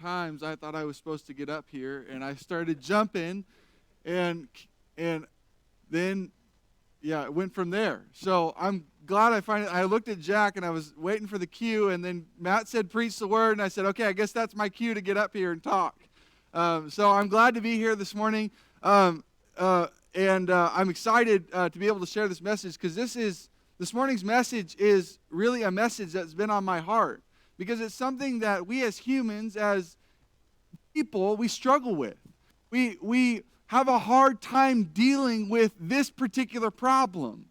times I thought I was supposed to get up here, and I started jumping, and and then it went from there. So I'm glad I looked at Jack, and I was waiting for the cue, and then Matt said preach the word, and I said, okay, I guess that's my cue to get up here and talk. So I'm glad to be here this morning, and I'm excited to be able to share this message, because this morning's message is really a message that's been on my heart, because it's something that we as humans, as people, we struggle with. We have a hard time dealing with this particular problem.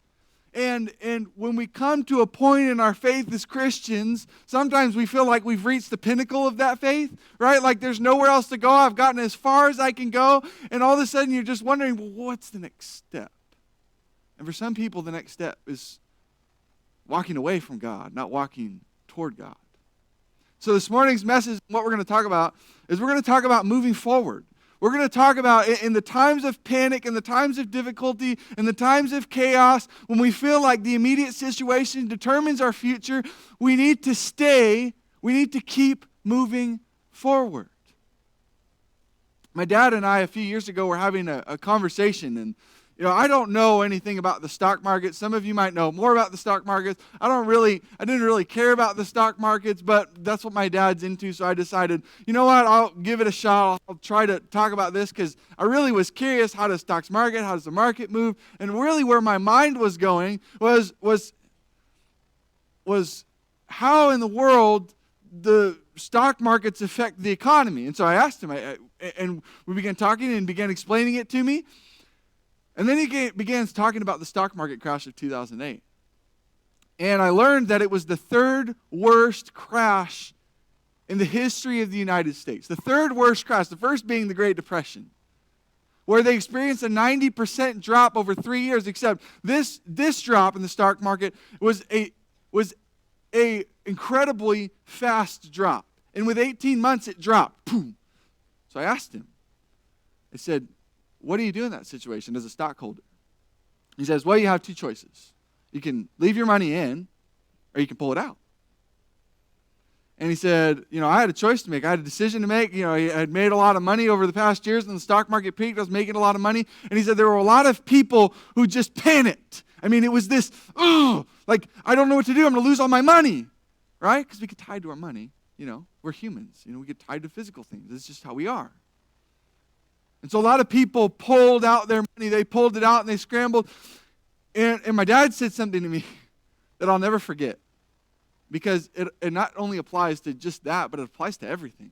And when we come to a point in our faith as Christians, sometimes we feel like we've reached the pinnacle of that faith, right? Like there's nowhere else to go. I've gotten as far as I can go. And all of a sudden you're just wondering, well, what's the next step? And for some people, the next step is walking away from God, not walking toward God. So this morning's message, what we're going to talk about, is we're going to talk about moving forward. We're going to talk about in the times of panic, in the times of difficulty, in the times of chaos, when we feel like the immediate situation determines our future, we need to keep moving forward. My dad and I, a few years ago, were having a conversation, and I don't know anything about the stock market. Some of you might know more about the stock markets. I didn't really care about the stock markets, but that's what my dad's into, so I decided, you know what, I'll give it a shot. I'll try to talk about this, because I really was curious, how does stocks market, how does the market move? And really where my mind was going was how in the world the stock markets affect the economy. And so I asked him, and we began talking and began explaining it to me. And then he began talking about the stock market crash of 2008. And I learned that it was the third worst crash in the history of the United States. The third worst crash, the first being the Great Depression, where they experienced a 90% drop over 3 years, except this drop in the stock market was a incredibly fast drop. And with 18 months, it dropped. Boom. So I asked him. I said, what do you do in that situation as a stockholder? He says, well, you have two choices. You can leave your money in, or you can pull it out. And he said, I had a choice to make. I had a decision to make. I had made a lot of money over the past years, and the stock market peaked. I was making a lot of money. And he said there were a lot of people who just panicked. I mean, it was this, like, I don't know what to do. I'm going to lose all my money, right? Because we get tied to our money. We're humans. We get tied to physical things. It's just how we are. And so a lot of people pulled out their money. They pulled it out and they scrambled. And my dad said something to me that I'll never forget. Because it not only applies to just that, but it applies to everything.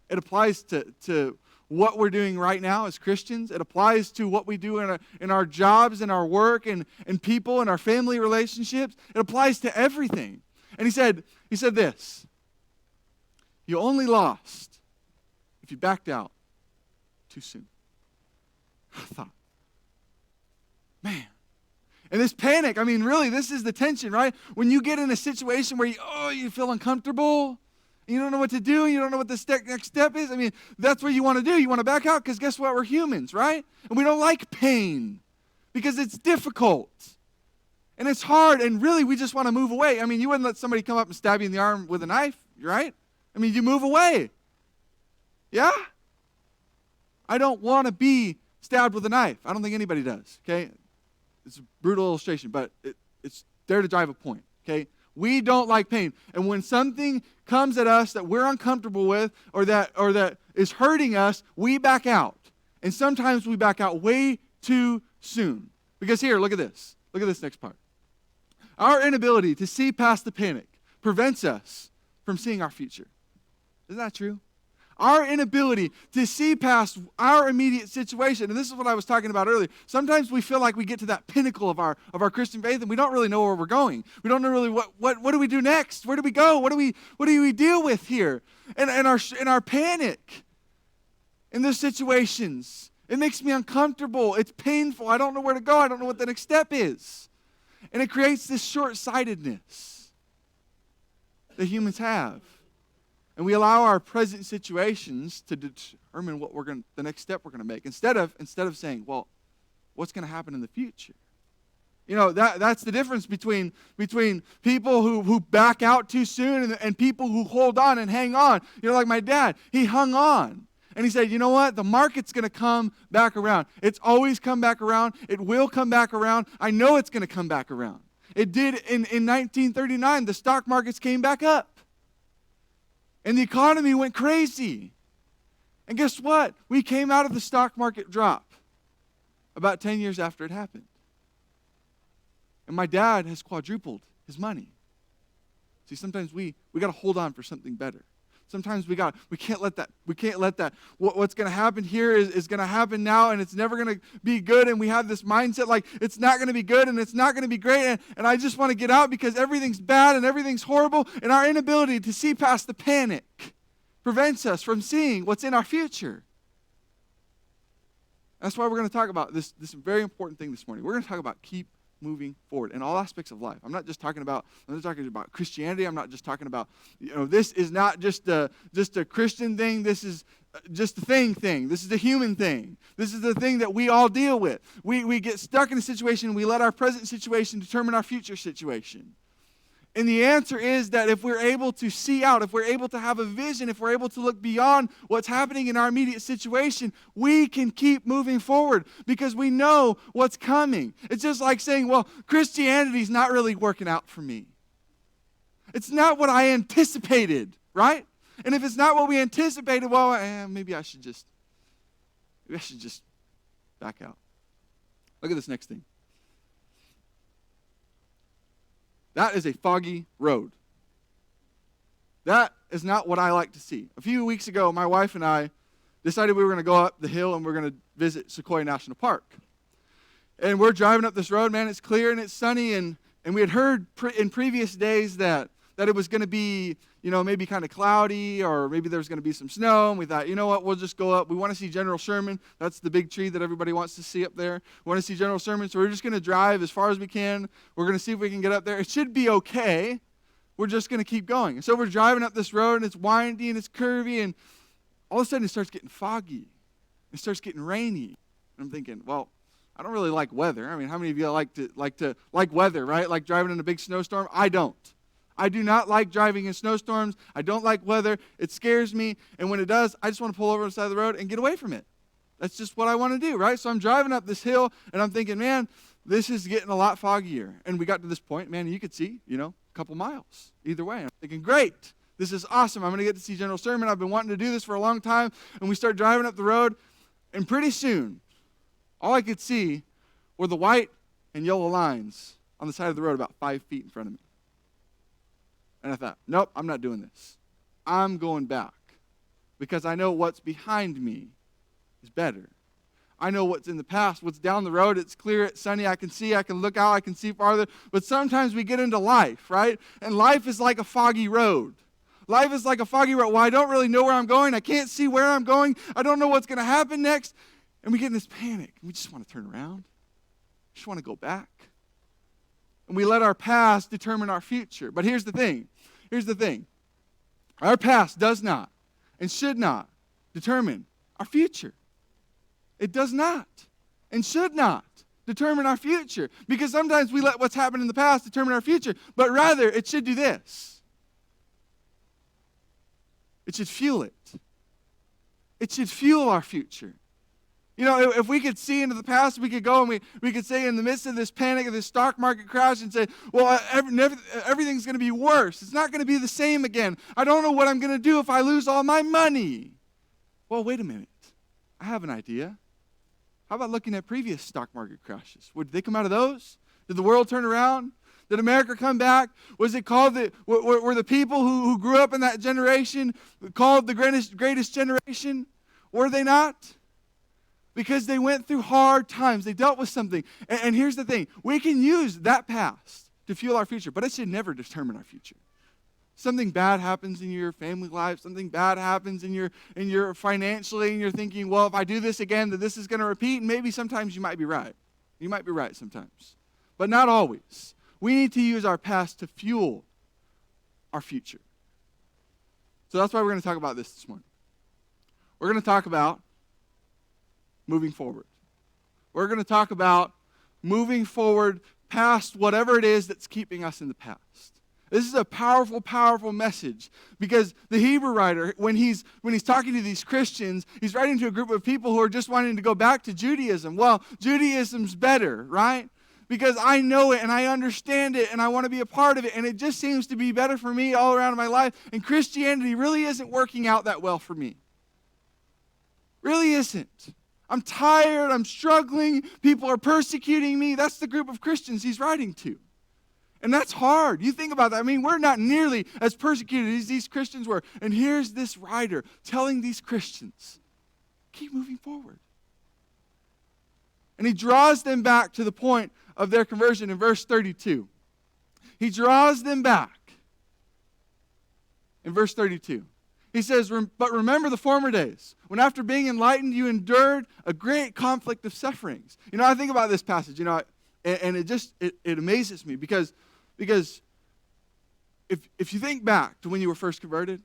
It applies to what we're doing right now as Christians. It applies to what we do in our jobs, in our work, and people, in our family relationships. It applies to everything. And he said this: you only lost if you backed out too soon. I thought, man. And this panic, I mean, really, this is the tension, right? When you get in a situation where you feel uncomfortable, and you don't know what to do, and you don't know what the next step is, I mean, that's what you want to do. You want to back out, because guess what? We're humans, right? And we don't like pain, because it's difficult. And it's hard, and really, we just want to move away. I mean, you wouldn't let somebody come up and stab you in the arm with a knife, right? I mean, you move away. Yeah? I don't want to be stabbed with a knife. I don't think anybody does, okay? It's a brutal illustration, but it's there to drive a point, okay? We don't like pain. And when something comes at us that we're uncomfortable with or that is hurting us, we back out. And sometimes we back out way too soon. Because here, look at this. Look at this next part. Our inability to see past the panic prevents us from seeing our future. Isn't that true? Our inability to see past our immediate situation, and this is what I was talking about earlier. Sometimes we feel like we get to that pinnacle of our Christian faith, and we don't really know where we're going. We don't know really what do we do next? Where do we go? What do we deal with here? And our panic in those situations, it makes me uncomfortable. It's painful. I don't know where to go. I don't know what the next step is, and it creates this short-sightedness that humans have. And we allow our present situations to determine the next step we're going to make. Instead of saying, well, what's going to happen in the future? That's the difference between people who back out too soon and people who hold on and hang on. Like my dad, he hung on. And he said, you know what? The market's going to come back around. It's always come back around. It will come back around. I know it's going to come back around. It did in 1939. The stock markets came back up. And the economy went crazy. And guess what? We came out of the stock market drop about 10 years after it happened. And my dad has quadrupled his money. See, sometimes we got to hold on for something better. Sometimes we can't let that, what's going to happen here is going to happen now, and it's never going to be good, and we have this mindset like it's not going to be good and it's not going to be great, and I just want to get out because everything's bad and everything's horrible, and our inability to see past the panic prevents us from seeing what's in our future. That's why we're going to talk about this very important thing this morning. We're going to talk about keep moving forward in all aspects of life. I'm not just talking about Christianity. I'm not just talking about, this is not just a Christian thing. This is just a thing. This is a human thing. This is the thing that we all deal with. We get stuck in a situation. We let our present situation determine our future situation. And the answer is that if we're able to see out, if we're able to have a vision, if we're able to look beyond what's happening in our immediate situation, we can keep moving forward because we know what's coming. It's just like saying, well, Christianity's not really working out for me. It's not what I anticipated, right? And if it's not what we anticipated, well, maybe I should just back out. Look at this next thing. That is a foggy road. That is not what I like to see. A few weeks ago, my wife and I decided we were going to go up the hill and we're going to visit Sequoia National Park. And we're driving up this road, man, it's clear and it's sunny, and we had heard in previous days that it was going to be, maybe kind of cloudy, or maybe there was going to be some snow, and we thought, you know what, we'll just go up. We want to see General Sherman. That's the big tree that everybody wants to see up there. We want to see General Sherman, so we're just going to drive as far as we can. We're going to see if we can get up there. It should be okay. We're just going to keep going. And so we're driving up this road, and it's windy, and it's curvy, and all of a sudden it starts getting foggy. It starts getting rainy. And I'm thinking, well, I don't really like weather. I mean, how many of you like weather, right? Like driving in a big snowstorm? I don't. I do not like driving in snowstorms. I don't like weather. It scares me. And when it does, I just want to pull over on the side of the road and get away from it. That's just what I want to do, right? So I'm driving up this hill, and I'm thinking, man, this is getting a lot foggier. And we got to this point, man, you could see, a couple miles either way. I'm thinking, great. This is awesome. I'm going to get to see General Sherman. I've been wanting to do this for a long time. And we start driving up the road, and pretty soon, all I could see were the white and yellow lines on the side of the road about 5 feet in front of me. And I thought, nope, I'm not doing this. I'm going back because I know what's behind me is better. I know what's in the past, what's down the road. It's clear, it's sunny. I can see, I can look out, I can see farther. But sometimes we get into life, right? And life is like a foggy road. Life is like a foggy road. Well, I don't really know where I'm going. I can't see where I'm going. I don't know what's going to happen next. And we get in this panic. We just want to turn around. We just want to go back. And we let our past determine our future. But here's the thing. Our past does not and should not determine our future. It does not and should not determine our future. Because sometimes we let what's happened in the past determine our future. But rather, it should do this. It should fuel it. It should fuel our future. If we could see into the past, we could go and we could say in the midst of this panic, of this stock market crash, and say, well, everything's going to be worse. It's not going to be the same again. I don't know what I'm going to do if I lose all my money. Well, wait a minute. I have an idea. How about looking at previous stock market crashes? Did they come out of those? Did the world turn around? Did America come back? Was it called were the people who grew up in that generation called the greatest generation? Were they not? Because they went through hard times. They dealt with something. And here's the thing. We can use that past to fuel our future, but it should never determine our future. Something bad happens in your family life. Something bad happens in your financially, and you're thinking, well, if I do this again, then this is going to repeat. And maybe sometimes you might be right. You might be right sometimes. But not always. We need to use our past to fuel our future. So that's why we're going to talk about this morning. We're going to talk about moving forward. We're going to talk about moving forward past whatever it is that's keeping us in the past. This is a powerful, powerful message, because the Hebrew writer, when he's talking to these Christians, he's writing to a group of people who are just wanting to go back to Judaism. Well, Judaism's better, right? Because I know it and I understand it and I want to be a part of it, and it just seems to be better for me all around in my life. And Christianity really isn't working out that well for me. Really isn't. I'm tired, I'm struggling, people are persecuting me. That's the group of Christians he's writing to. And that's hard. You think about that. I mean, we're not nearly as persecuted as these Christians were. And here's this writer telling these Christians, keep moving forward. And he draws them back to the point of their conversion in verse 32. He draws them back in verse 32. He says, but remember the former days, when after being enlightened, you endured a great conflict of sufferings. You know, I think about this passage, and it amazes me because if you think back to when you were first converted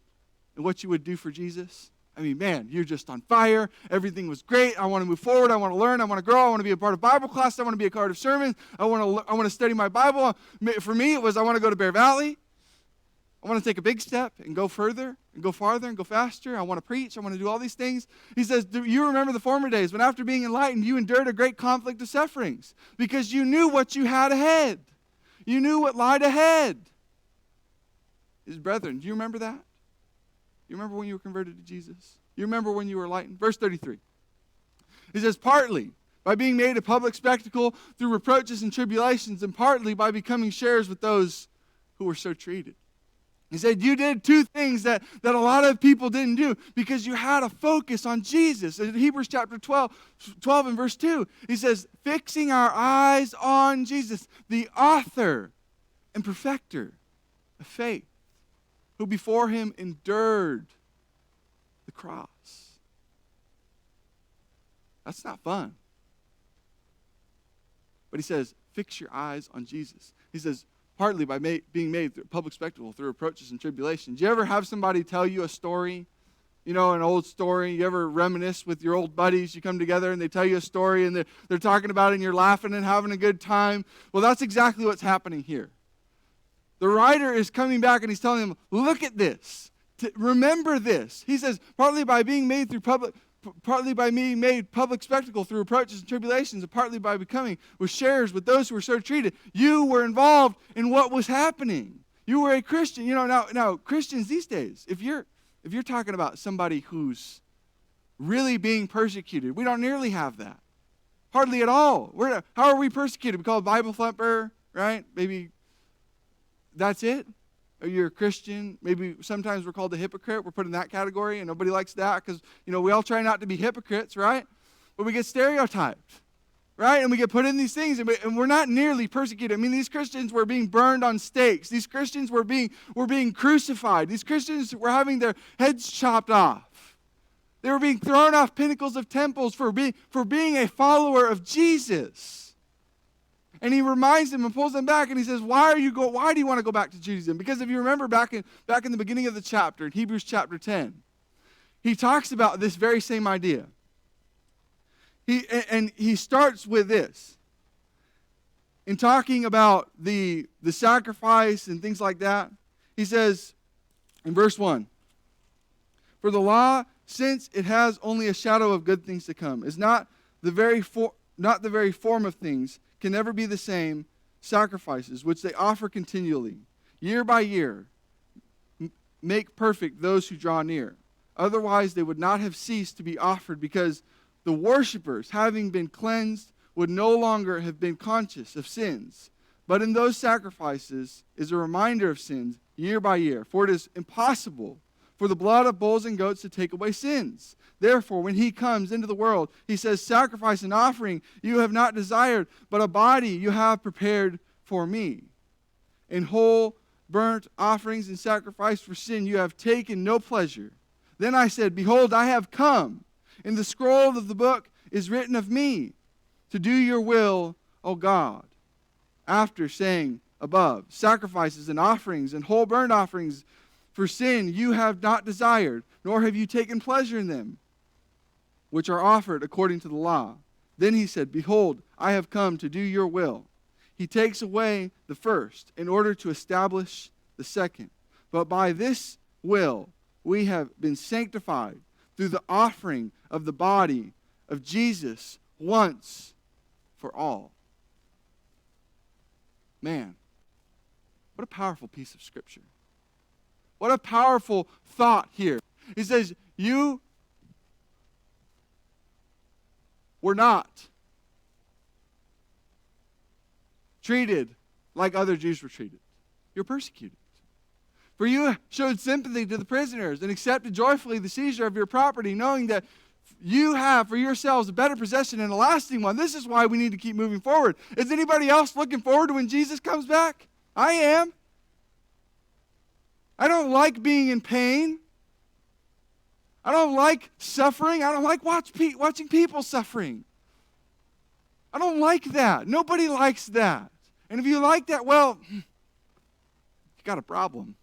and what you would do for Jesus, I mean, man, you're just on fire. Everything was great. I want to move forward. I want to learn. I want to grow. I want to be a part of Bible class. I want to be a part of sermons. I want to study my Bible. For me, it was I want to go to Bear Valley. I want to take a big step and go further and go farther and go faster. I want to preach. I want to do all these things. He says, do you remember the former days when after being enlightened, you endured a great conflict of sufferings because you knew what you had ahead. You knew what lied ahead. His brethren, do you remember that? You remember when you were converted to Jesus? You remember when you were enlightened? Verse 33. He says, partly by being made a public spectacle through reproaches and tribulations, and partly by becoming sharers with those who were so treated. He said, you did two things that a lot of people didn't do because you had a focus on Jesus. In Hebrews chapter 12 and verse 2, he says, fixing our eyes on Jesus, the author and perfecter of faith, who before him endured the cross. That's not fun. But he says, fix your eyes on Jesus. He says, partly by being made through public spectacle, through reproaches and tribulations. Do you ever have somebody tell you a story, an old story? You ever reminisce with your old buddies? You come together and they tell you a story and they're talking about it and you're laughing and having a good time. Well, that's exactly what's happening here. The writer is coming back and he's telling them, look at this. Remember this. He says, partly by being made public spectacle through reproaches and tribulations, and partly by becoming with sharers with those who were so treated. You were involved in what was happening. You were a Christian. Now Christians these days, if you're talking about somebody who's really being persecuted, we don't nearly have that. Hardly at all. How are we persecuted? We call it Bible thumper, right? Maybe that's it. Or you're a Christian. Maybe sometimes we're called a hypocrite. We're put in that category, and nobody likes that because, we all try not to be hypocrites, right? But we get stereotyped, right? And we get put in these things, and we're not nearly persecuted. I mean, these Christians were being burned on stakes. These Christians were being crucified. These Christians were having their heads chopped off. They were being thrown off pinnacles of temples for being a follower of Jesus. And he reminds them and pulls them back, and he says, why do you want to go back to Judaism? Because if you remember back in the beginning of the chapter, in Hebrews chapter 10, he talks about this very same idea. He starts with this. In talking about the sacrifice and things like that, he says in verse 1, for the law, since it has only a shadow of good things to come, is not the very form of things, can never be the same sacrifices which they offer continually, year by year, make perfect those who draw near. Otherwise they would not have ceased to be offered, because the worshipers, having been cleansed, would no longer have been conscious of sins. But in those sacrifices is a reminder of sins year by year, for it is impossible for the blood of bulls and goats to take away sins. Therefore, when he comes into the world, he says, sacrifice and offering you have not desired, but a body you have prepared for me. In whole burnt offerings and sacrifice for sin you have taken no pleasure. Then I said, behold, I have come. In the scroll of the book is written of me, to do your will, O God. After saying above, sacrifices and offerings and whole burnt offerings for sin you have not desired, nor have you taken pleasure in them, which are offered according to the law. Then he said, behold, I have come to do your will. he takes away the first in order to establish the second. But by this will we have been sanctified through the offering of the body of Jesus once for all. Man, what a powerful piece of Scripture. What a powerful thought here. He says, you were not treated like other Jews were treated. You're persecuted. For you showed sympathy to the prisoners and accepted joyfully the seizure of your property, knowing that you have for yourselves a better possession and a lasting one. This is why we need to keep moving forward. Is anybody else looking forward to when Jesus comes back? I am. I don't like being in pain. I don't like suffering. I don't like watching people suffering. I don't like that. Nobody likes that. And if you like that, well, you got a problem.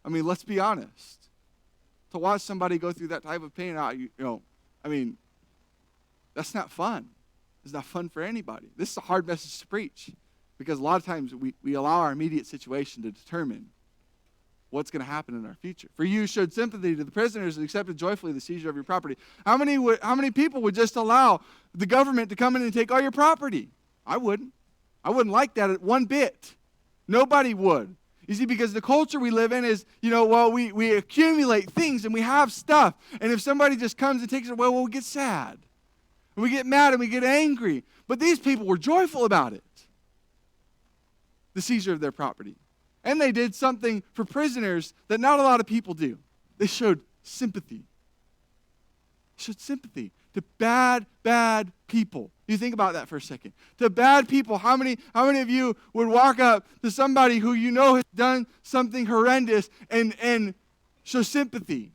I mean, let's be honest. To watch somebody go through that type of pain, that's not fun. It's not fun for anybody. This is a hard message to preach because a lot of times we allow our immediate situation to determine what's going to happen in our future. For you showed sympathy to the prisoners and accepted joyfully the seizure of your property. How many people would just allow the government to come in and take all your property? I wouldn't. I wouldn't like that one bit. Nobody would. You see, because the culture we live in is, we accumulate things and we have stuff. And if somebody just comes and takes it away, well, we get sad. And we get mad and we get angry. But these people were joyful about it. The seizure of their property. And they did something for prisoners that not a lot of people do. They showed sympathy. Showed sympathy to bad people. You think about that for a second. To bad people, how many of you would walk up to somebody who you know has done something horrendous and show sympathy?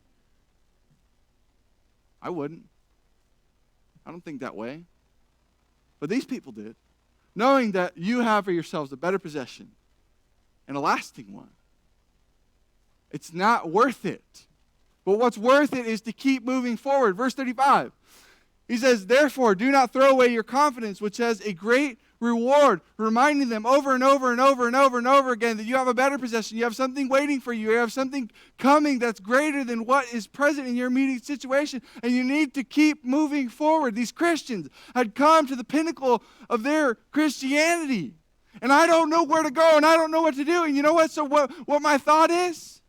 I wouldn't. I don't think that way. But these people did. Knowing that you have for yourselves a better possession and a lasting one. It's not worth it. But what's worth it is to keep moving forward. Verse 35. He says, therefore, do not throw away your confidence, which has a great reward, reminding them over and over and over and over and over again that you have a better possession. You have something waiting for you. You have something coming that's greater than what is present in your immediate situation, and you need to keep moving forward. These Christians had come to the pinnacle of their Christianity, and I don't know where to go, and I don't know what to do. And you know what? So what my thought is?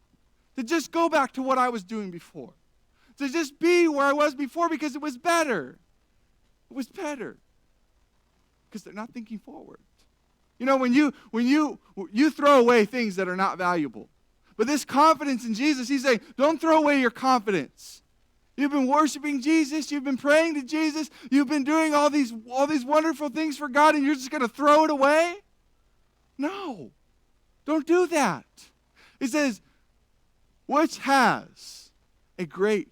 To just go back to what I was doing before. To just be where I was before because it was better. It was better. Because they're not thinking forward. You know, when you throw away things that are not valuable. But this confidence in Jesus, he's saying, don't throw away your confidence. You've been worshiping Jesus, you've been praying to Jesus, you've been doing all these wonderful things for God, and you're just going to throw it away? No. Don't do that. He says, which has a great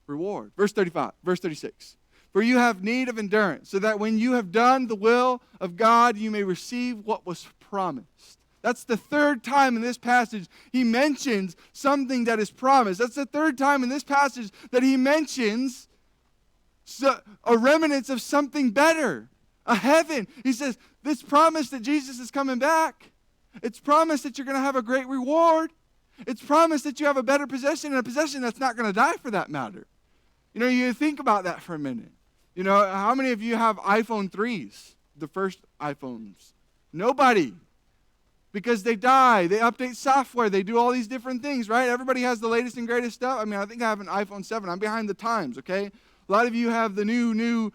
reward. Verse 36. For you have need of endurance, so that when you have done the will of God, you may receive what was promised. That's the third time in this passage he mentions something that is promised. That's the third time in this passage that he mentions a remnant of something better, a heaven. He says, this promise that Jesus is coming back. It's promised that you're going to have a great reward. It's promised that you have a better possession, and a possession that's not going to die for that matter. You know, you think about that for a minute. You know, how many of you have iPhone 3s, the first iPhones? Nobody. Because they die, they update software, they do all these different things, right? Everybody has the latest and greatest stuff. I mean, I think I have an iPhone 7. I'm behind the times, okay? A lot of you have the new,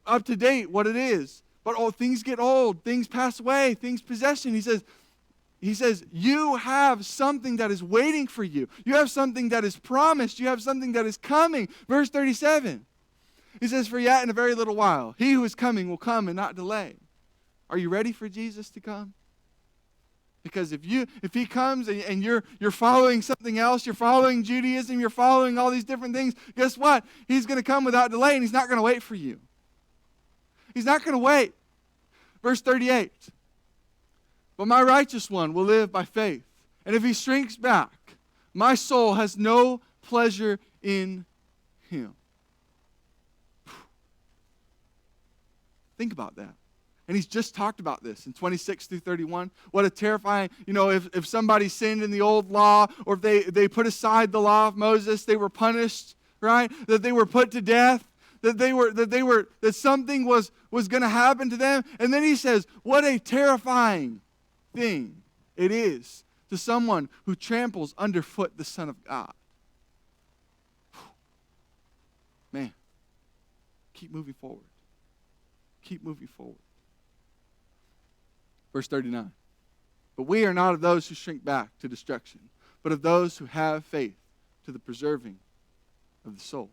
up-to-date, what it is. But things get old, things pass away, things possession. He says, you have something that is waiting for you. You have something that is promised. You have something that is coming. Verse 37. He says, for yet in a very little while, he who is coming will come and not delay. Are you ready for Jesus to come? Because if he comes and you're following something else, you're following Judaism, you're following all these different things, guess what? He's going to come without delay, and he's not going to wait for you. He's not going to wait. Verse 38. But my righteous one will live by faith. And if he shrinks back, my soul has no pleasure in him. Think about that. And he's just talked about this in 26 through 31. What a terrifying, if somebody sinned in the old law, or if they put aside the law of Moses, they were punished, right? That they were put to death, that something was going to happen to them. And then he says, what a terrifying thing it is to someone who tramples underfoot the Son of God. Man, keep moving forward. Keep moving forward. Verse 39. But we are not of those who shrink back to destruction, but of those who have faith to the preserving of the soul.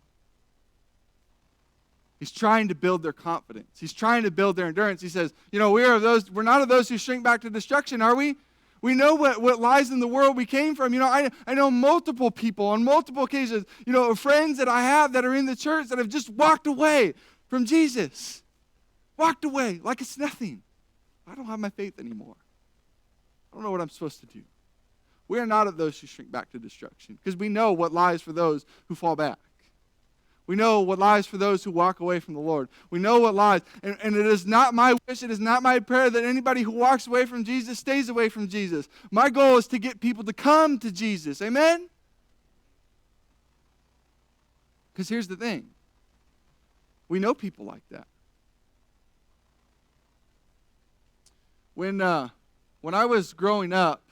He's trying to build their confidence. He's trying to build their endurance. He says, we're not of those who shrink back to destruction, are we? We know what lies in the world we came from. I know multiple people on multiple occasions, friends that I have that are in the church that have just walked away from Jesus. Walked away like it's nothing. I don't have my faith anymore. I don't know what I'm supposed to do. We are not of those who shrink back to destruction, because we know what lies for those who fall back. We know what lies for those who walk away from the Lord. We know what lies. And it is not my wish, it is not my prayer that anybody who walks away from Jesus stays away from Jesus. My goal is to get people to come to Jesus. Amen? Because here's the thing. We know people like that. When I was growing up,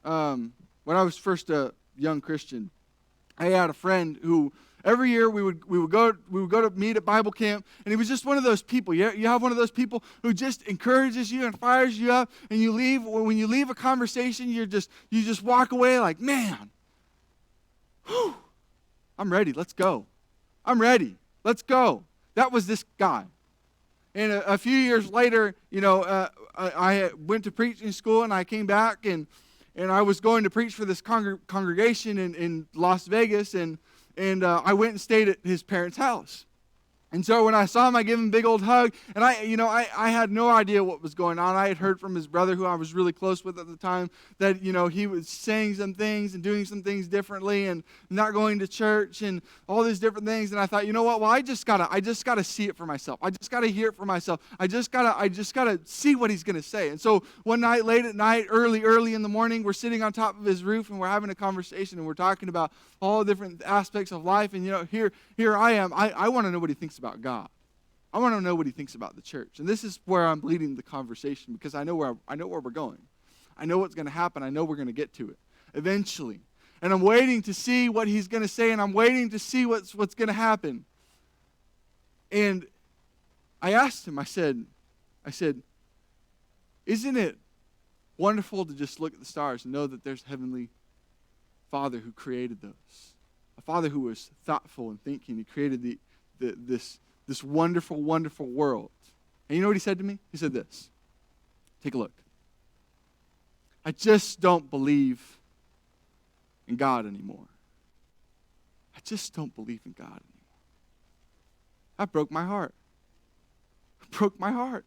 when I was first a young Christian, I had a friend who every year we would go to meet at Bible camp, and he was just one of those people. You have one of those people who just encourages you and fires you up, and you leave. When you leave a conversation, you just walk away like, man, whew, I'm ready. Let's go. I'm ready. Let's go. That was this guy. And a few years later, I went to preaching school, and I came back, and I was going to preach for this congregation in Las Vegas, and I went and stayed at his parents' house. And so when I saw him, I gave him a big old hug. And I had no idea what was going on. I had heard from his brother, who I was really close with at the time, that, he was saying some things and doing some things differently and not going to church and all these different things. And I thought, you know what? Well, I just gotta see it for myself. I just gotta hear it for myself. I just gotta see what he's gonna say. And so one night, late at night, early in the morning, we're sitting on top of his roof and we're having a conversation and we're talking about all different aspects of life. And here I am. I want to know what he thinks about God. I want to know what he thinks about the church. And this is where I'm leading the conversation, because I know where we're going. I know what's going to happen. I know we're going to get to it eventually. And I'm waiting to see what he's going to say, and I'm waiting to see what's going to happen. And I asked him, I said, isn't it wonderful to just look at the stars and know that there's a heavenly Father who created those? A Father who was thoughtful and thinking. He created this wonderful, wonderful world. And you know what he said to me? He said this. Take a look. I just don't believe in God anymore. I just don't believe in God anymore. That broke my heart. It broke my heart.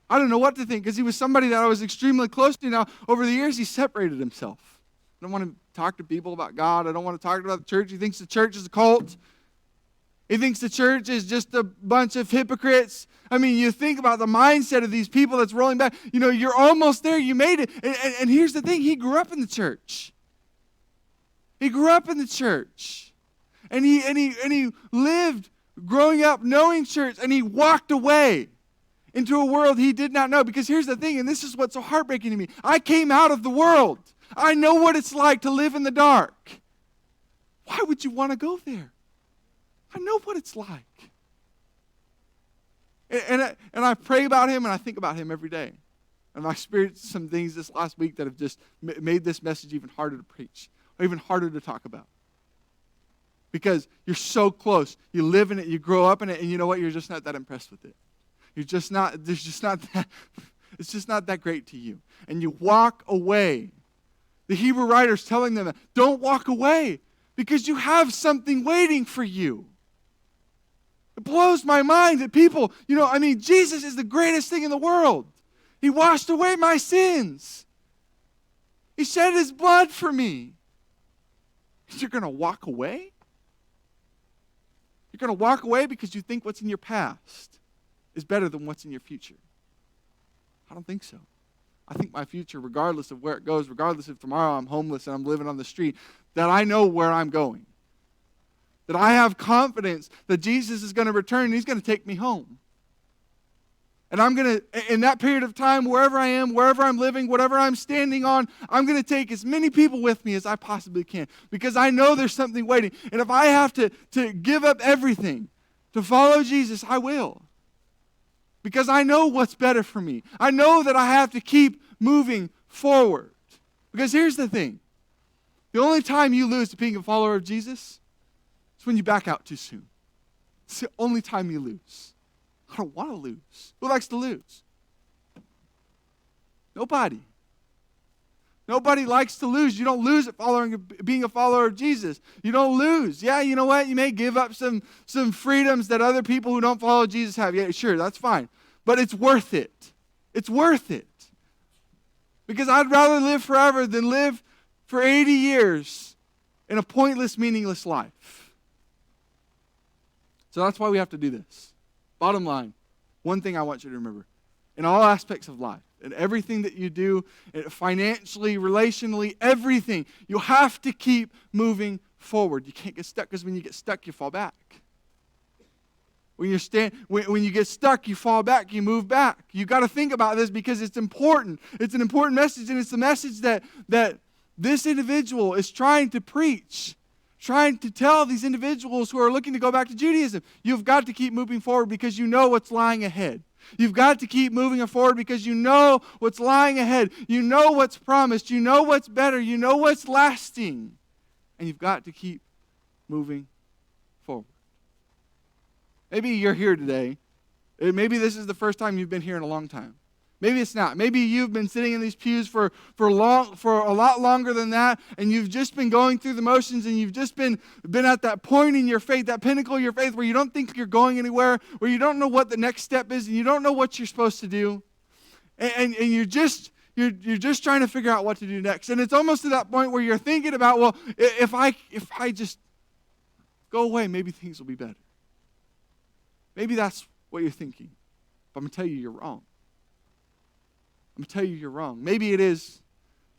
I don't know what to think, because he was somebody that I was extremely close to. Now, over the years, he separated himself. I don't want to talk to people about God. I don't want to talk about the church. He thinks the church is a cult. He thinks the church is just a bunch of hypocrites. I mean, you think about the mindset of these people that's rolling back. You're almost there. You made it. And here's the thing. He grew up in the church. He grew up in the church. And he lived growing up knowing church. And he walked away into a world he did not know. Because here's the thing, and this is what's so heartbreaking to me. I came out of the world. I know what it's like to live in the dark. Why would you want to go there? I know what it's like. And I pray about him and I think about him every day. And I experienced some things this last week that have just made this message even harder to preach, or even harder to talk about. Because you're so close. You live in it, you grow up in it, and you know what? You're just not that impressed with it. It's just not that great to you. And you walk away. The Hebrew writer's telling them, don't walk away, because you have something waiting for you. It blows my mind that people, Jesus is the greatest thing in the world. He washed away my sins. He shed his blood for me. You're going to walk away? You're going to walk away because you think what's in your past is better than what's in your future. I don't think so. I think my future, regardless of where it goes, regardless if tomorrow I'm homeless and I'm living on the street, that I know where I'm going. That I have confidence that Jesus is going to return and he's going to take me home. And I'm going to, in that period of time, wherever I am, wherever I'm living, whatever I'm standing on, I'm going to take as many people with me as I possibly can. Because I know there's something waiting. And if I have to give up everything to follow Jesus, I will. Because I know what's better for me. I know that I have to keep moving forward. Because here's the thing. The only time you lose to being a follower of Jesus is when you back out too soon. It's the only time you lose. I don't want to lose. Who likes to lose? Nobody. Nobody likes to lose. You don't lose at being a follower of Jesus. You don't lose. Yeah, you know what? You may give up some freedoms that other people who don't follow Jesus have. Yeah, sure, that's fine. But it's worth it. It's worth it. Because I'd rather live forever than live for 80 years in a pointless, meaningless life. So that's why we have to do this. Bottom line, one thing I want you to remember. In all aspects of life, in everything that you do, financially, relationally, everything, you have to keep moving forward. You can't get stuck, because when you get stuck, you fall back. When you get stuck, you fall back, you move back. You got to think about this because it's important. It's an important message, and it's the message that this individual is trying to preach. Trying to tell these individuals who are looking to go back to Judaism, you've got to keep moving forward because you know what's lying ahead. You've got to keep moving forward because you know what's lying ahead. You know what's promised. You know what's better. You know what's lasting. And you've got to keep moving forward. Maybe you're here today. Maybe this is the first time you've been here in a long time. Maybe it's not. Maybe you've been sitting in these pews for a lot longer than that, and you've just been going through the motions, and you've just been at that point in your faith, that pinnacle of your faith, where you don't think you're going anywhere, where you don't know what the next step is, and you don't know what you're supposed to do, and you're just trying to figure out what to do next. And it's almost to that point where you're thinking about, well, if I just go away, maybe things will be better. Maybe that's what you're thinking. But I'm going to tell you, you're wrong. I'm going to tell you, you're wrong. Maybe it is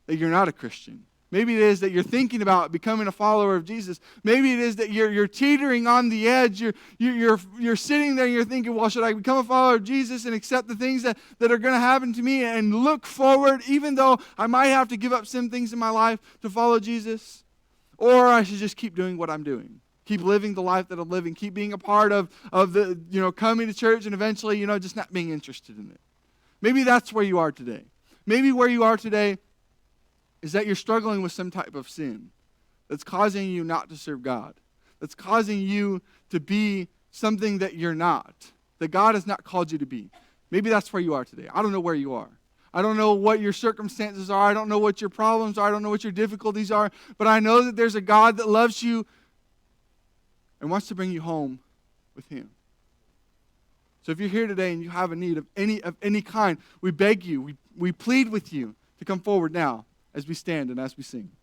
that you're not a Christian. Maybe it is that you're thinking about becoming a follower of Jesus. Maybe it is that you're teetering on the edge. You're sitting there and you're thinking, well, should I become a follower of Jesus and accept the things that are going to happen to me and look forward, even though I might have to give up some things in my life to follow Jesus? Or I should just keep doing what I'm doing. Keep living the life that I'm living. Keep being a part of the, coming to church and eventually, just not being interested in it. Maybe that's where you are today. Maybe where you are today is that you're struggling with some type of sin that's causing you not to serve God, that's causing you to be something that you're not, that God has not called you to be. Maybe that's where you are today. I don't know where you are. I don't know what your circumstances are. I don't know what your problems are. I don't know what your difficulties are. But I know that there's a God that loves you and wants to bring you home with him. So if you're here today and you have a need of any kind, we beg you, we plead with you to come forward now as we stand and as we sing.